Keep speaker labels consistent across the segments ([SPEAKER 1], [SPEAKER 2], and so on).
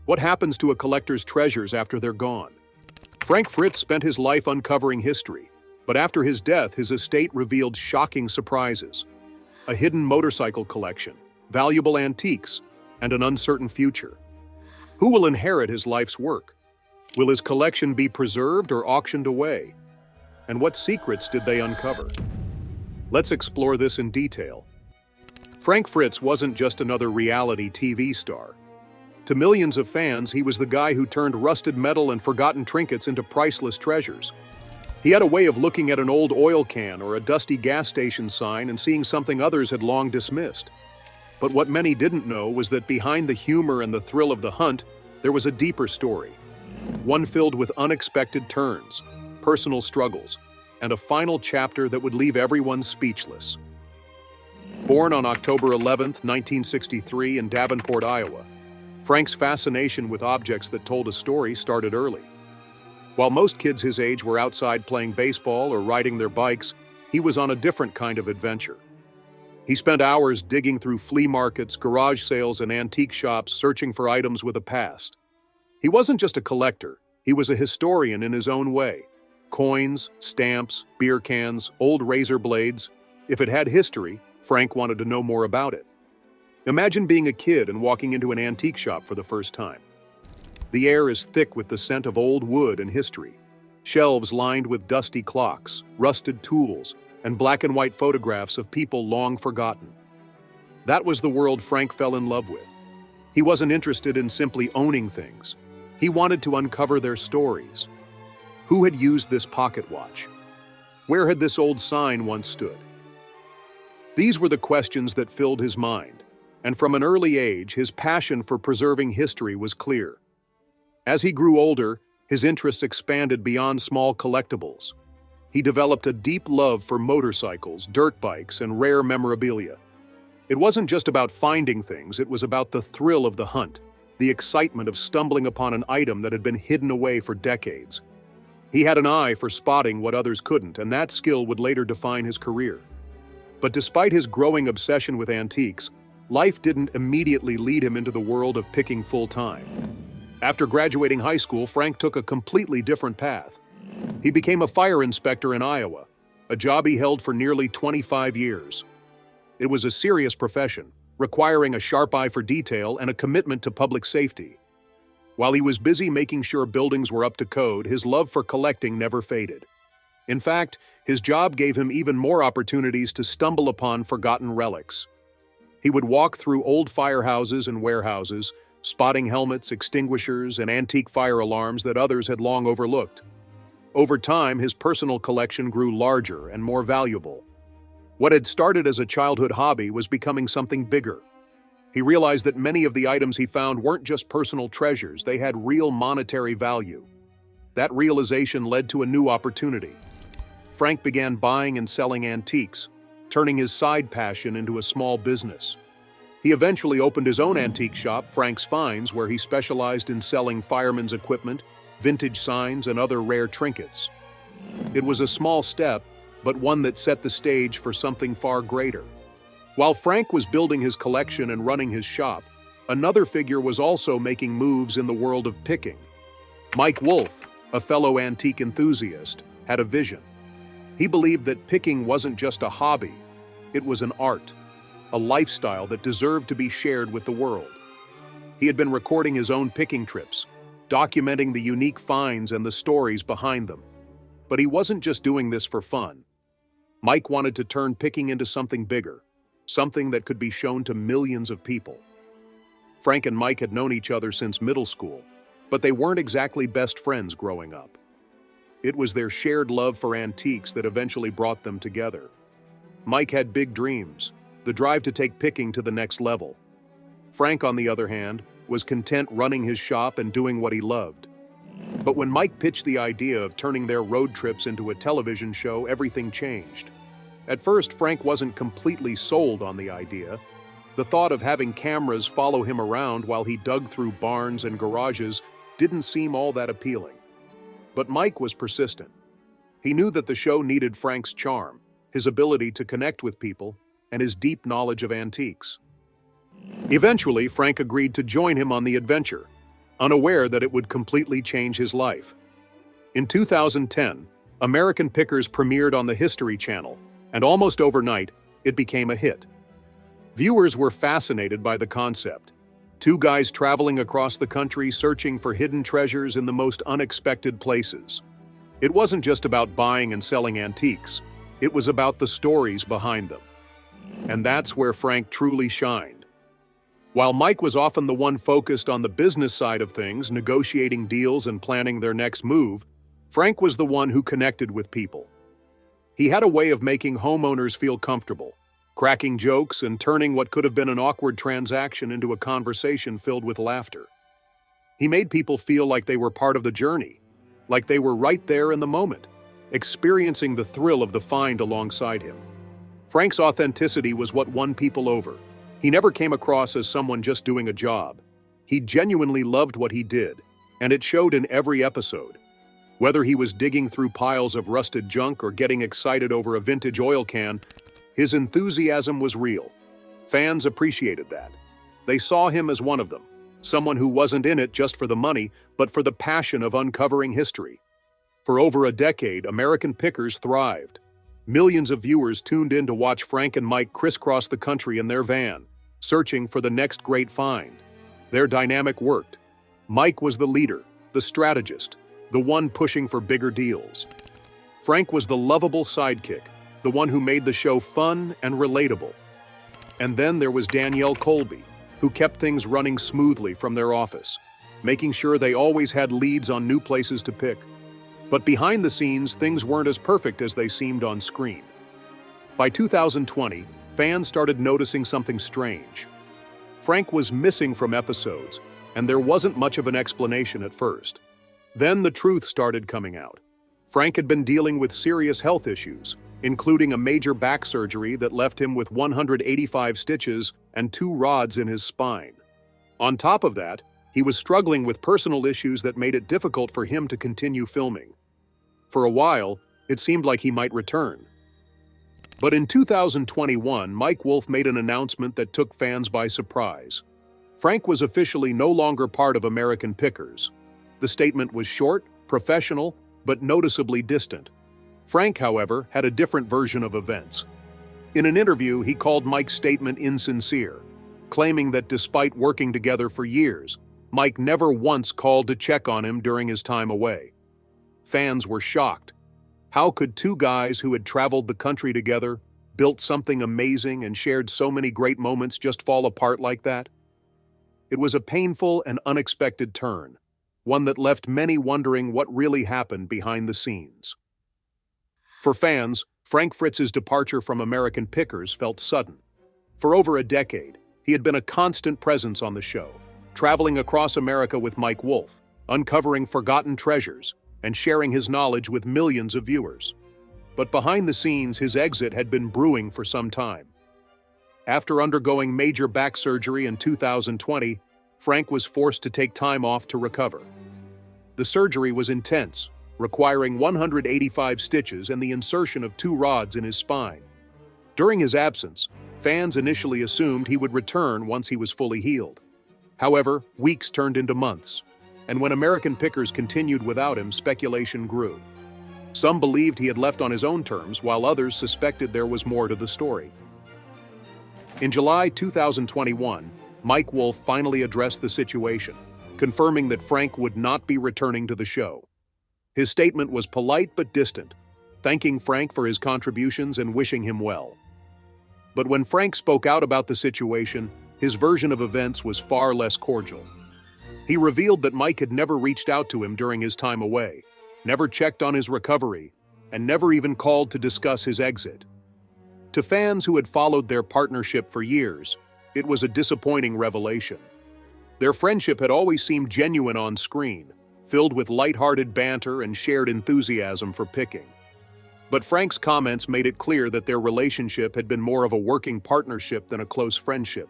[SPEAKER 1] What happens to a collector's treasures after they're gone? Frank Fritz spent his life uncovering history, but after his death, his estate revealed shocking surprises. A hidden motorcycle collection, valuable antiques, and an uncertain future. Who will inherit his life's work? Will his collection be preserved or auctioned away? And what secrets did they uncover? Let's explore this in detail. Frank Fritz wasn't just another reality TV star. To millions of fans, he was the guy who turned rusted metal and forgotten trinkets into priceless treasures. He had a way of looking at an old oil can or a dusty gas station sign and seeing something others had long dismissed. But what many didn't know was that behind the humor and the thrill of the hunt, there was a deeper story. One filled with unexpected turns, personal struggles, and a final chapter that would leave everyone speechless. Born on October 11, 1963 in Davenport, Iowa, Frank's fascination with objects that told a story started early. While most kids his age were outside playing baseball or riding their bikes, he was on a different kind of adventure. He spent hours digging through flea markets, garage sales, and antique shops searching for items with a past. He wasn't just a collector, he was a historian in his own way. Coins, stamps, beer cans, old razor blades. If it had history, Frank wanted to know more about it. Imagine being a kid and walking into an antique shop for the first time. The air is thick with the scent of old wood and history. Shelves lined with dusty clocks, rusted tools, and black and white photographs of people long forgotten. That was the world Frank fell in love with. He wasn't interested in simply owning things. He wanted to uncover their stories. Who had used this pocket watch? Where had this old sign once stood? These were the questions that filled his mind, and from an early age, his passion for preserving history was clear. As he grew older, his interests expanded beyond small collectibles. He developed a deep love for motorcycles, dirt bikes, and rare memorabilia. It wasn't just about finding things, it was about the thrill of the hunt, the excitement of stumbling upon an item that had been hidden away for decades. He had an eye for spotting what others couldn't, and that skill would later define his career. But despite his growing obsession with antiques, life didn't immediately lead him into the world of picking full-time. After graduating high school, Frank took a completely different path. He became a fire inspector in Iowa, a job he held for nearly 25 years. It was a serious profession, requiring a sharp eye for detail and a commitment to public safety. While he was busy making sure buildings were up to code, his love for collecting never faded. In fact, his job gave him even more opportunities to stumble upon forgotten relics. He would walk through old firehouses and warehouses, spotting helmets, extinguishers, and antique fire alarms that others had long overlooked. Over time, his personal collection grew larger and more valuable. What had started as a childhood hobby was becoming something bigger. He realized that many of the items he found weren't just personal treasures, they had real monetary value. That realization led to a new opportunity. Frank began buying and selling antiques, turning his side passion into a small business. He eventually opened his own antique shop, Frank's Finds, where he specialized in selling firemen's equipment, vintage signs, and other rare trinkets. It was a small step, but one that set the stage for something far greater. While Frank was building his collection and running his shop, another figure was also making moves in the world of picking. Mike Wolfe, a fellow antique enthusiast, had a vision. He believed that picking wasn't just a hobby, it was an art, a lifestyle that deserved to be shared with the world. He had been recording his own picking trips, documenting the unique finds and the stories behind them. But he wasn't just doing this for fun. Mike wanted to turn picking into something bigger, something that could be shown to millions of people. Frank and Mike had known each other since middle school, but they weren't exactly best friends growing up. It was their shared love for antiques that eventually brought them together. Mike had big dreams, the drive to take picking to the next level. Frank, on the other hand, was content running his shop and doing what he loved. But when Mike pitched the idea of turning their road trips into a television show, everything changed. At first, Frank wasn't completely sold on the idea. The thought of having cameras follow him around while he dug through barns and garages didn't seem all that appealing. But Mike was persistent. He knew that the show needed Frank's charm, his ability to connect with people, and his deep knowledge of antiques. Eventually, Frank agreed to join him on the adventure. unaware that it would completely change his life. In 2010, American Pickers premiered on the History Channel, and almost overnight, it became a hit. Viewers were fascinated by the concept. Two guys traveling across the country searching for hidden treasures in the most unexpected places. It wasn't just about buying and selling antiques. It was about the stories behind them. And that's where Frank truly shined. While Mike was often the one focused on the business side of things, negotiating deals and planning their next move, Frank was the one who connected with people. He had a way of making homeowners feel comfortable, cracking jokes and turning what could have been an awkward transaction into a conversation filled with laughter. He made people feel like they were part of the journey, like they were right there in the moment, experiencing the thrill of the find alongside him. Frank's authenticity was what won people over. He never came across as someone just doing a job. He genuinely loved what he did, and it showed in every episode. Whether he was digging through piles of rusted junk or getting excited over a vintage oil can, his enthusiasm was real. Fans appreciated that. They saw him as one of them, someone who wasn't in it just for the money, but for the passion of uncovering history. For over a decade, American Pickers thrived. Millions of viewers tuned in to watch Frank and Mike crisscross the country in their van, searching for the next great find. Their dynamic worked. Mike was the leader, the strategist, the one pushing for bigger deals. Frank was the lovable sidekick, the one who made the show fun and relatable. And then there was Danielle Colby, who kept things running smoothly from their office, making sure they always had leads on new places to pick. But behind the scenes, things weren't as perfect as they seemed on screen. By 2020, fans started noticing something strange. Frank was missing from episodes, and there wasn't much of an explanation at first. Then the truth started coming out. Frank had been dealing with serious health issues, including a major back surgery that left him with 185 stitches and 2 rods in his spine. On top of that, he was struggling with personal issues that made it difficult for him to continue filming. For a while, it seemed like he might return. But in 2021, Mike Wolfe made an announcement that took fans by surprise. Frank was officially no longer part of American Pickers. The statement was short, professional, but noticeably distant. Frank, however, had a different version of events. In an interview, he called Mike's statement insincere, claiming that despite working together for years, Mike never once called to check on him during his time away. Fans were shocked. How could two guys who had traveled the country together, built something amazing, and shared so many great moments just fall apart like that? It was a painful and unexpected turn, one that left many wondering what really happened behind the scenes. For fans, Frank Fritz's departure from American Pickers felt sudden. For over a decade, he had been a constant presence on the show, traveling across America with Mike Wolfe, uncovering forgotten treasures, and sharing his knowledge with millions of viewers. But behind the scenes, his exit had been brewing for some time. After undergoing major back surgery in 2020, Frank was forced to take time off to recover. The surgery was intense, requiring 185 stitches and the insertion of 2 rods in his spine. During his absence, fans initially assumed he would return once he was fully healed. However, weeks turned into months, and when American Pickers continued without him, speculation grew. Some believed he had left on his own terms, while others suspected there was more to the story. In July 2021, Mike Wolfe finally addressed the situation, confirming that Frank would not be returning to the show. His statement was polite but distant, thanking Frank for his contributions and wishing him well. But when Frank spoke out about the situation, his version of events was far less cordial. He revealed that Mike had never reached out to him during his time away, never checked on his recovery, and never even called to discuss his exit. To fans who had followed their partnership for years, it was a disappointing revelation. Their friendship had always seemed genuine on screen, filled with lighthearted banter and shared enthusiasm for picking. But Frank's comments made it clear that their relationship had been more of a working partnership than a close friendship.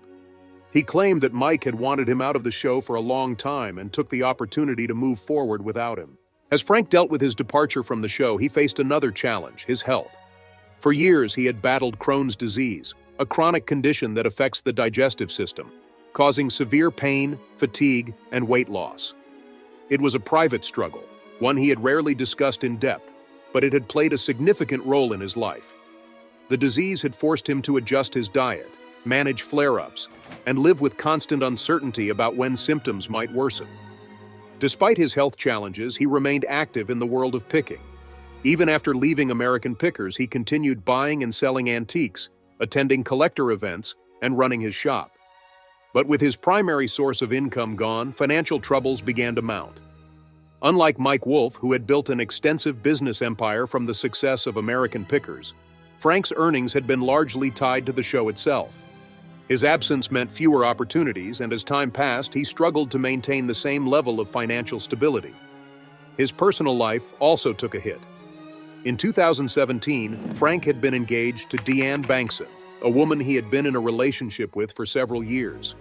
[SPEAKER 1] He claimed that Mike had wanted him out of the show for a long time and took the opportunity to move forward without him. As Frank dealt with his departure from the show, he faced another challenge: his health. For years, he had battled Crohn's disease, a chronic condition that affects the digestive system, causing severe pain, fatigue, and weight loss. It was a private struggle, one he had rarely discussed in depth, but it had played a significant role in his life. The disease had forced him to adjust his diet, manage flare-ups, and live with constant uncertainty about when symptoms might worsen. Despite his health challenges, he remained active in the world of picking. Even after leaving American Pickers, he continued buying and selling antiques, attending collector events, and running his shop. But with his primary source of income gone, financial troubles began to mount. Unlike Mike Wolfe, who had built an extensive business empire from the success of American Pickers, Frank's earnings had been largely tied to the show itself. His absence meant fewer opportunities, and as time passed, he struggled to maintain the same level of financial stability. His personal life also took a hit. In 2017, Frank had been engaged to Deanne Bankson, a woman he had been in a relationship with for several years.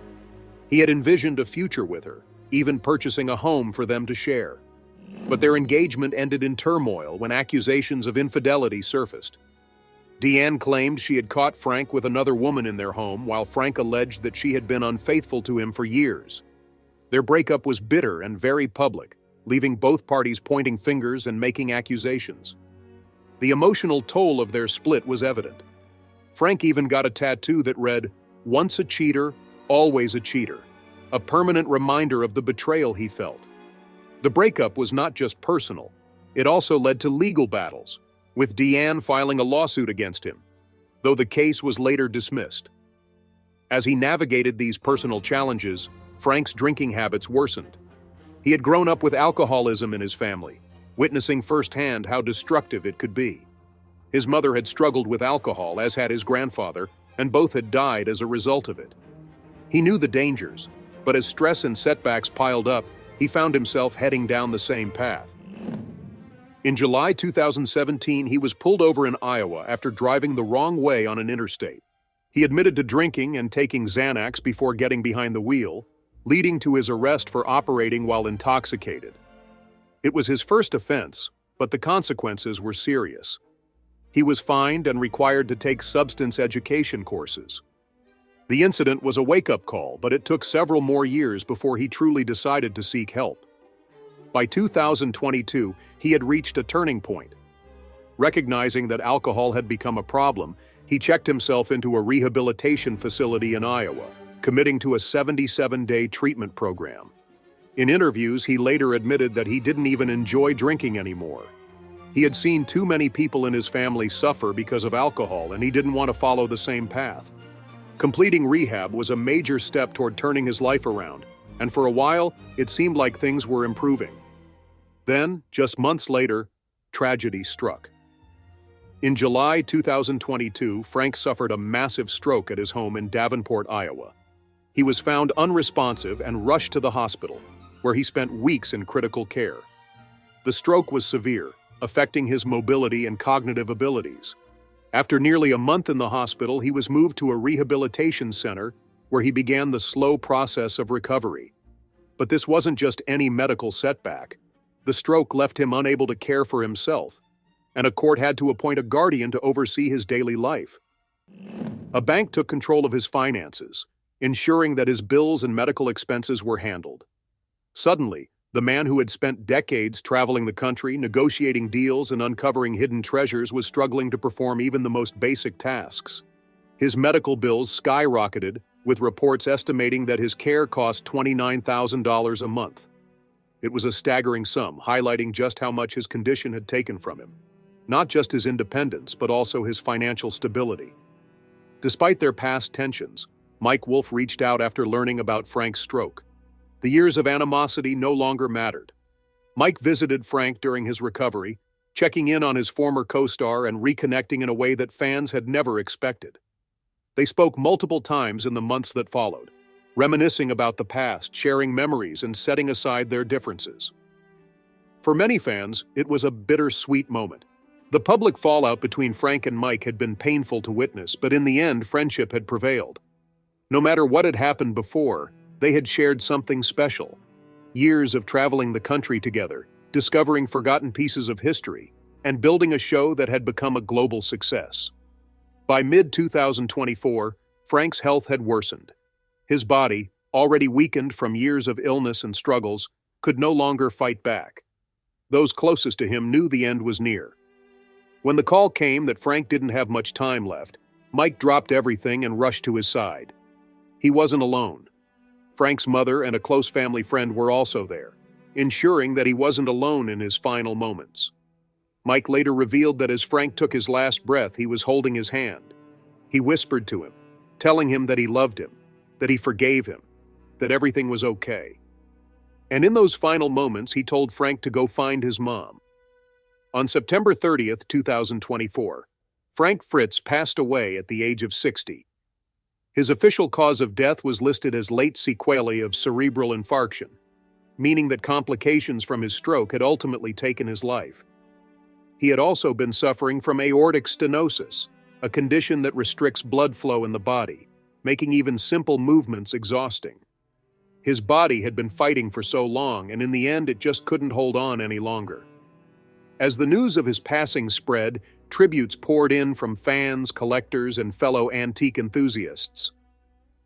[SPEAKER 1] He had envisioned a future with her, even purchasing a home for them to share. But their engagement ended in turmoil when accusations of infidelity surfaced. Deanne claimed she had caught Frank with another woman in their home, while Frank alleged that she had been unfaithful to him for years. Their breakup was bitter and very public, leaving both parties pointing fingers and making accusations. The emotional toll of their split was evident. Frank even got a tattoo that read, "Once a cheater, always a cheater," a permanent reminder of the betrayal he felt. The breakup was not just personal, it also led to legal battles, with Deanne filing a lawsuit against him, though the case was later dismissed. As he navigated these personal challenges, Frank's drinking habits worsened. He had grown up with alcoholism in his family, witnessing firsthand how destructive it could be. His mother had struggled with alcohol, as had his grandfather, and both had died as a result of it. He knew the dangers, but as stress and setbacks piled up, he found himself heading down the same path. In July 2017, he was pulled over in Iowa after driving the wrong way on an interstate. He admitted to drinking and taking Xanax before getting behind the wheel, leading to his arrest for operating while intoxicated. It was his first offense, but the consequences were serious. He was fined and required to take substance education courses. The incident was a wake-up call, but it took several more years before he truly decided to seek help. By 2022, he had reached a turning point. Recognizing that alcohol had become a problem, he checked himself into a rehabilitation facility in Iowa, committing to a 77-day treatment program. In interviews, he later admitted that he didn't even enjoy drinking anymore. He had seen too many people in his family suffer because of alcohol, and he didn't want to follow the same path. Completing rehab was a major step toward turning his life around, and for a while, it seemed like things were improving. Then, just months later, tragedy struck. In July 2022, Frank suffered a massive stroke at his home in Davenport, Iowa. He was found unresponsive and rushed to the hospital, where he spent weeks in critical care. The stroke was severe, affecting his mobility and cognitive abilities. After nearly a month in the hospital, he was moved to a rehabilitation center where he began the slow process of recovery. But this wasn't just any medical setback. The stroke left him unable to care for himself, and a court had to appoint a guardian to oversee his daily life. A bank took control of his finances, ensuring that his bills and medical expenses were handled. Suddenly, the man who had spent decades traveling the country, negotiating deals and uncovering hidden treasures was struggling to perform even the most basic tasks. His medical bills skyrocketed, with reports estimating that his care cost $29,000 a month. It was a staggering sum, highlighting just how much his condition had taken from him. Not just his independence, but also his financial stability. Despite their past tensions, Mike Wolfe reached out after learning about Frank's stroke. The years of animosity no longer mattered. Mike visited Frank during his recovery, checking in on his former co-star and reconnecting in a way that fans had never expected. They spoke multiple times in the months that followed, reminiscing about the past, sharing memories, and setting aside their differences. For many fans, it was a bittersweet moment. The public fallout between Frank and Mike had been painful to witness, but in the end, friendship had prevailed. No matter what had happened before, they had shared something special. Years of traveling the country together, discovering forgotten pieces of history, and building a show that had become a global success. By mid-2024, Frank's health had worsened. His body, already weakened from years of illness and struggles, could no longer fight back. Those closest to him knew the end was near. When the call came that Frank didn't have much time left, Mike dropped everything and rushed to his side. He wasn't alone. Frank's mother and a close family friend were also there, ensuring that he wasn't alone in his final moments. Mike later revealed that as Frank took his last breath, he was holding his hand. He whispered to him, telling him that he loved him, that he forgave him, that everything was okay. And in those final moments, he told Frank to go find his mom. On September 30th, 2024, Frank Fritz passed away at the age of 60. His official cause of death was listed as late sequelae of cerebral infarction, meaning that complications from his stroke had ultimately taken his life. He had also been suffering from aortic stenosis, a condition that restricts blood flow in the body, making even simple movements exhausting. His body had been fighting for so long, and in the end it just couldn't hold on any longer. As the news of his passing spread, tributes poured in from fans, collectors, and fellow antique enthusiasts.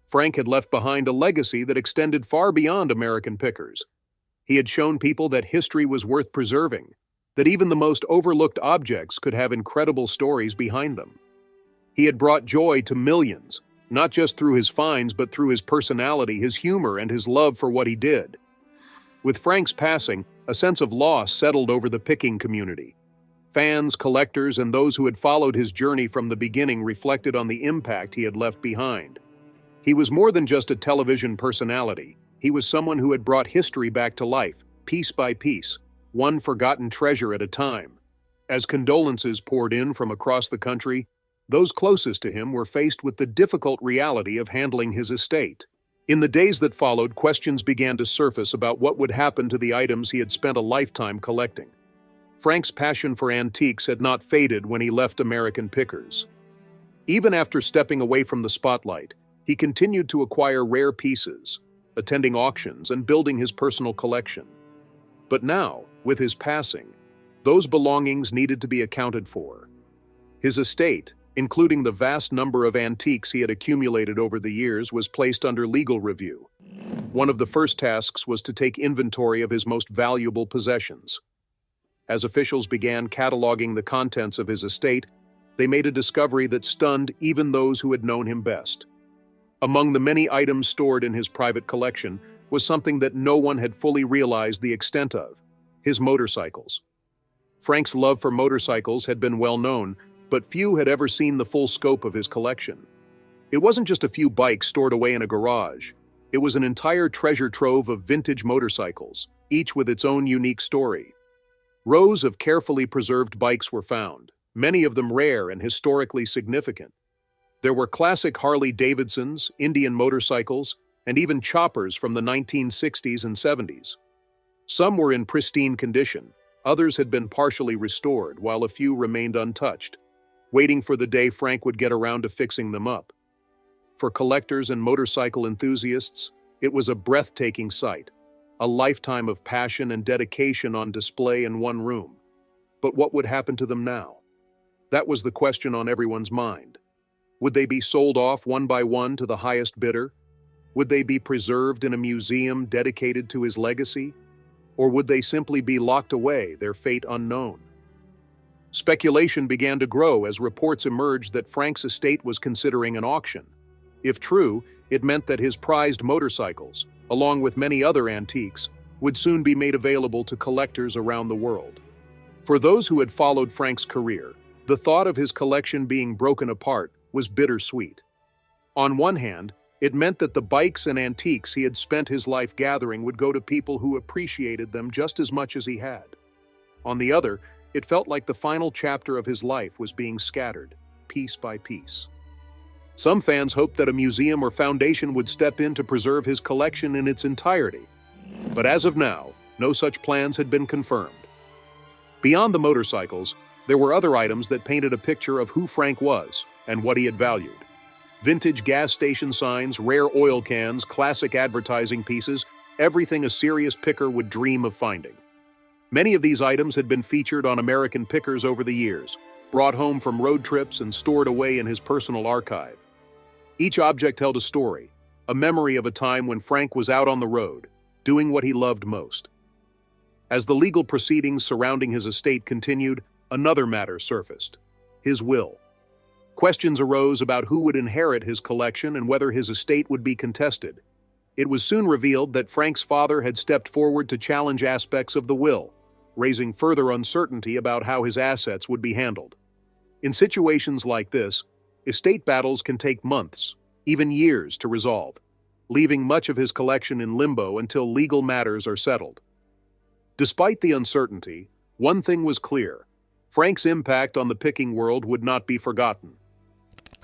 [SPEAKER 1] Frank had left behind a legacy that extended far beyond American pickers. He had shown people that history was worth preserving, that even the most overlooked objects could have incredible stories behind them. He had brought joy to millions, not just through his finds but through his personality, his humor, and his love for what he did. With Frank's passing, a sense of loss settled over the picking community. Fans, collectors, and those who had followed his journey from the beginning reflected on the impact he had left behind. He was more than just a television personality. He was someone who had brought history back to life, piece by piece, one forgotten treasure at a time. As condolences poured in from across the country, those closest to him were faced with the difficult reality of handling his estate. In the days that followed, questions began to surface about what would happen to the items he had spent a lifetime collecting. Frank's passion for antiques had not faded when he left American pickers. Even after stepping away from the spotlight, he continued to acquire rare pieces, attending auctions and building his personal collection. But now, with his passing, those belongings needed to be accounted for. His estate, including the vast number of antiques he had accumulated over the years, was placed under legal review. One of the first tasks was to take inventory of his most valuable possessions. As officials began cataloging the contents of his estate, they made a discovery that stunned even those who had known him best. Among the many items stored in his private collection was something that no one had fully realized the extent of: his motorcycles. Frank's love for motorcycles had been well known, but few had ever seen the full scope of his collection. It wasn't just a few bikes stored away in a garage. It was an entire treasure trove of vintage motorcycles, each with its own unique story. Rows of carefully preserved bikes were found, many of them rare and historically significant. There were classic Harley-Davidsons, Indian motorcycles, and even choppers from the 1960s and 70s. Some were in pristine condition, others had been partially restored, while a few remained untouched, waiting for the day Frank would get around to fixing them up. For collectors and motorcycle enthusiasts, it was a breathtaking sight, a lifetime of passion and dedication on display in one room. But what would happen to them now? That was the question on everyone's mind. Would they be sold off one by one to the highest bidder? Would they be preserved in a museum dedicated to his legacy? Or would they simply be locked away, their fate unknown? Speculation began to grow as reports emerged that Frank's estate was considering an auction. If true, it meant that his prized motorcycles, along with many other antiques, would soon be made available to collectors around the world. For those who had followed Frank's career, the thought of his collection being broken apart was bittersweet. On one hand, it meant that the bikes and antiques he had spent his life gathering would go to people who appreciated them just as much as he had. On the other, it felt like the final chapter of his life was being scattered, piece by piece. Some fans hoped that a museum or foundation would step in to preserve his collection in its entirety. But as of now, no such plans had been confirmed. Beyond the motorcycles, there were other items that painted a picture of who Frank was and what he had valued. Vintage gas station signs, rare oil cans, classic advertising pieces, everything a serious picker would dream of finding. Many of these items had been featured on American pickers over the years, brought home from road trips and stored away in his personal archive. Each object held a story, a memory of a time when Frank was out on the road, doing what he loved most. As the legal proceedings surrounding his estate continued, another matter surfaced: his will. Questions arose about who would inherit his collection and whether his estate would be contested. It was soon revealed that Frank's father had stepped forward to challenge aspects of the will, raising further uncertainty about how his assets would be handled. In situations like this, estate battles can take months, even years, to resolve, leaving much of his collection in limbo until legal matters are settled. Despite the uncertainty, one thing was clear: Frank's impact on the picking world would not be forgotten.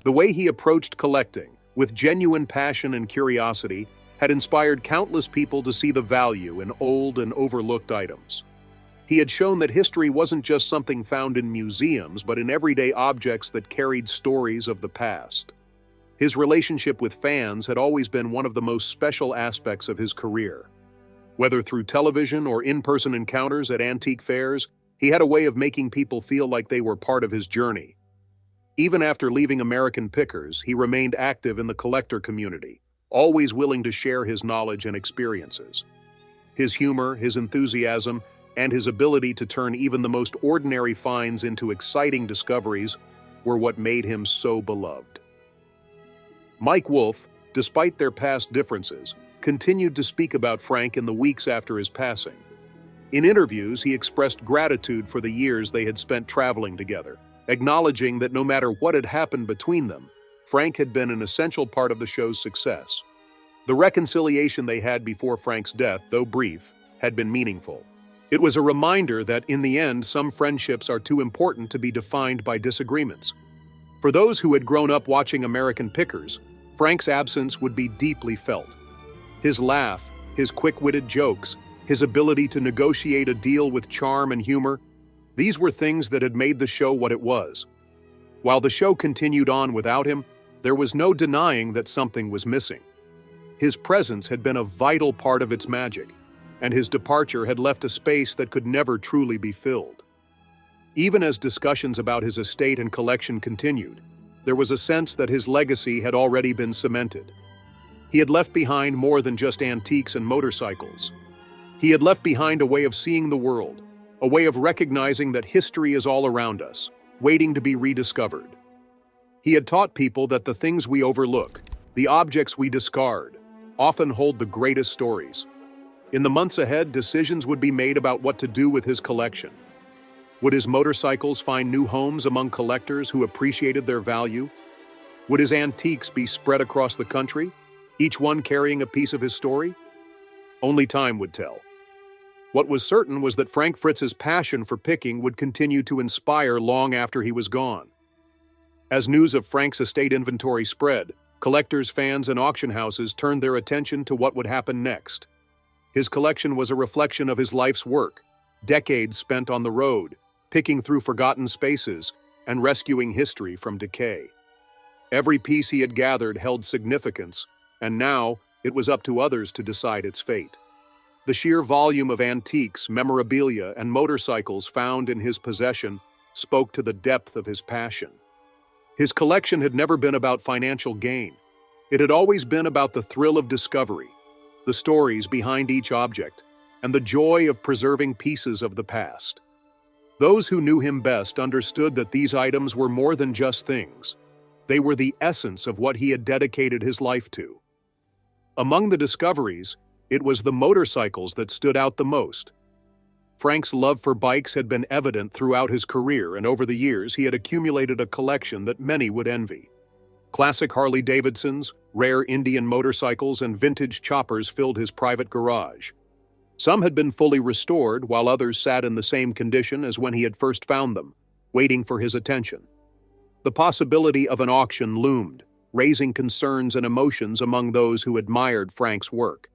[SPEAKER 1] The way he approached collecting, with genuine passion and curiosity, had inspired countless people to see the value in old and overlooked items. He had shown that history wasn't just something found in museums, but in everyday objects that carried stories of the past. His relationship with fans had always been one of the most special aspects of his career. Whether through television or in-person encounters at antique fairs, he had a way of making people feel like they were part of his journey. Even after leaving American Pickers, he remained active in the collector community, always willing to share his knowledge and experiences. His humor, his enthusiasm, and his ability to turn even the most ordinary finds into exciting discoveries were what made him so beloved. Mike Wolfe, despite their past differences, continued to speak about Frank in the weeks after his passing. In interviews, he expressed gratitude for the years they had spent traveling together, acknowledging that no matter what had happened between them, Frank had been an essential part of the show's success. The reconciliation they had before Frank's death, though brief, had been meaningful. It was a reminder that, in the end, some friendships are too important to be defined by disagreements. For those who had grown up watching American Pickers, Frank's absence would be deeply felt. His laugh, his quick-witted jokes, his ability to negotiate a deal with charm and humor, these were things that had made the show what it was. While the show continued on without him, there was no denying that something was missing. His presence had been a vital part of its magic, and his departure had left a space that could never truly be filled. Even as discussions about his estate and collection continued, there was a sense that his legacy had already been cemented. He had left behind more than just antiques and motorcycles. He had left behind a way of seeing the world, a way of recognizing that history is all around us, waiting to be rediscovered. He had taught people that the things we overlook, the objects we discard, often hold the greatest stories. In the months ahead, decisions would be made about what to do with his collection. Would his motorcycles find new homes among collectors who appreciated their value? Would his antiques be spread across the country, each one carrying a piece of his story? Only time would tell. What was certain was that Frank Fritz's passion for picking would continue to inspire long after he was gone. As news of Frank's estate inventory spread, collectors, fans, and auction houses turned their attention to what would happen next. His collection was a reflection of his life's work, decades spent on the road, picking through forgotten spaces and rescuing history from decay. Every piece he had gathered held significance, and now it was up to others to decide its fate. The sheer volume of antiques, memorabilia, and motorcycles found in his possession spoke to the depth of his passion. His collection had never been about financial gain. It had always been about the thrill of discovery, the stories behind each object, and the joy of preserving pieces of the past. Those who knew him best understood that these items were more than just things. They were the essence of what he had dedicated his life to. Among the discoveries, it was the motorcycles that stood out the most. Frank's love for bikes had been evident throughout his career, and over the years he had accumulated a collection that many would envy. Classic Harley-Davidsons, rare Indian motorcycles, and vintage choppers filled his private garage. Some had been fully restored, while others sat in the same condition as when he had first found them, waiting for his attention. The possibility of an auction loomed, raising concerns and emotions among those who admired Frank's work.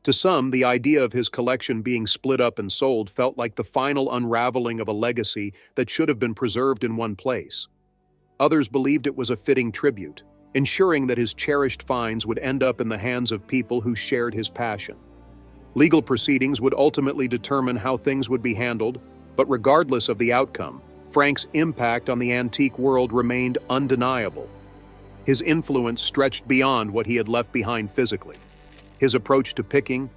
[SPEAKER 1] To some, the idea of his collection being split up and sold felt like the final unraveling of a legacy that should have been preserved in one place. Others believed it was a fitting tribute, ensuring that his cherished finds would end up in the hands of people who shared his passion. Legal proceedings would ultimately determine how things would be handled, but regardless of the outcome, Frank's impact on the antique world remained undeniable. His influence stretched beyond what he had left behind physically. His approach to picking,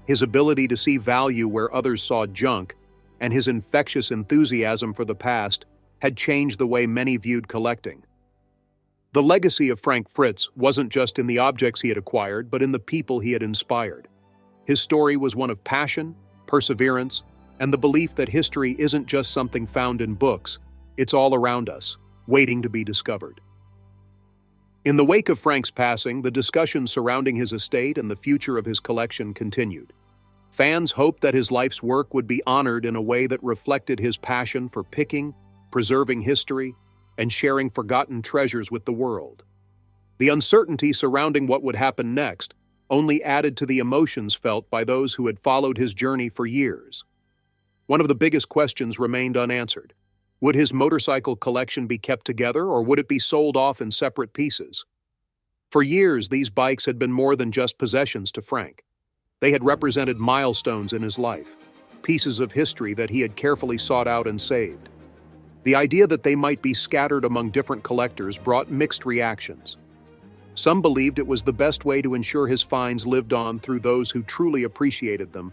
[SPEAKER 1] His ability to see value where others saw junk, and his infectious enthusiasm for the past had changed the way many viewed collecting. The legacy of Frank Fritz wasn't just in the objects he had acquired, but in the people he had inspired. His story was one of passion, perseverance, and the belief that history isn't just something found in books, it's all around us, waiting to be discovered. In the wake of Frank's passing, the discussion surrounding his estate and the future of his collection continued. Fans hoped that his life's work would be honored in a way that reflected his passion for picking, preserving history, and sharing forgotten treasures with the world. The uncertainty surrounding what would happen next only added to the emotions felt by those who had followed his journey for years. One of the biggest questions remained unanswered. Would his motorcycle collection be kept together, or would it be sold off in separate pieces? For years, these bikes had been more than just possessions to Frank. They had represented milestones in his life, pieces of history that he had carefully sought out and saved. The idea that they might be scattered among different collectors brought mixed reactions. Some believed it was the best way to ensure his finds lived on through those who truly appreciated them,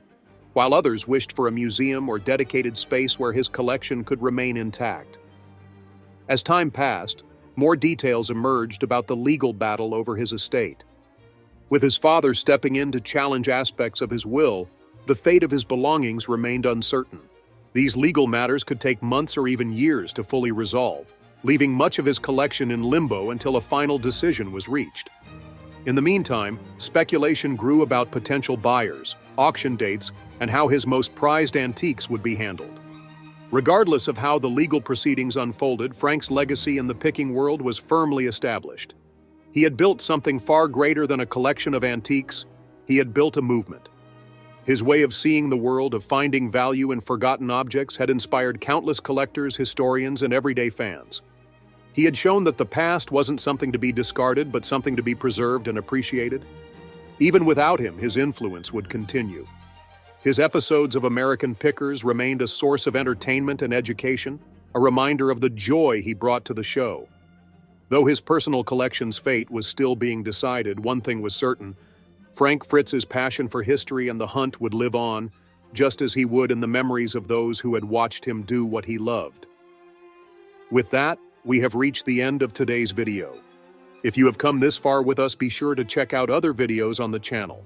[SPEAKER 1] while others wished for a museum or dedicated space where his collection could remain intact. As time passed, more details emerged about the legal battle over his estate. With his father stepping in to challenge aspects of his will, the fate of his belongings remained uncertain. These legal matters could take months or even years to fully resolve, leaving much of his collection in limbo until a final decision was reached. In the meantime, speculation grew about potential buyers, auction dates, and how his most prized antiques would be handled. Regardless of how the legal proceedings unfolded, Frank's legacy in the picking world was firmly established. He had built something far greater than a collection of antiques. He had built a movement. His way of seeing the world, of finding value in forgotten objects, had inspired countless collectors, historians, and everyday fans. He had shown that the past wasn't something to be discarded, but something to be preserved and appreciated. Even without him, his influence would continue. His episodes of American Pickers remained a source of entertainment and education, a reminder of the joy he brought to the show. Though his personal collection's fate was still being decided, one thing was certain: Frank Fritz's passion for history and the hunt would live on, just as he would in the memories of those who had watched him do what he loved. With that, we have reached the end of today's video. If you have come this far with us, be sure to check out other videos on the channel.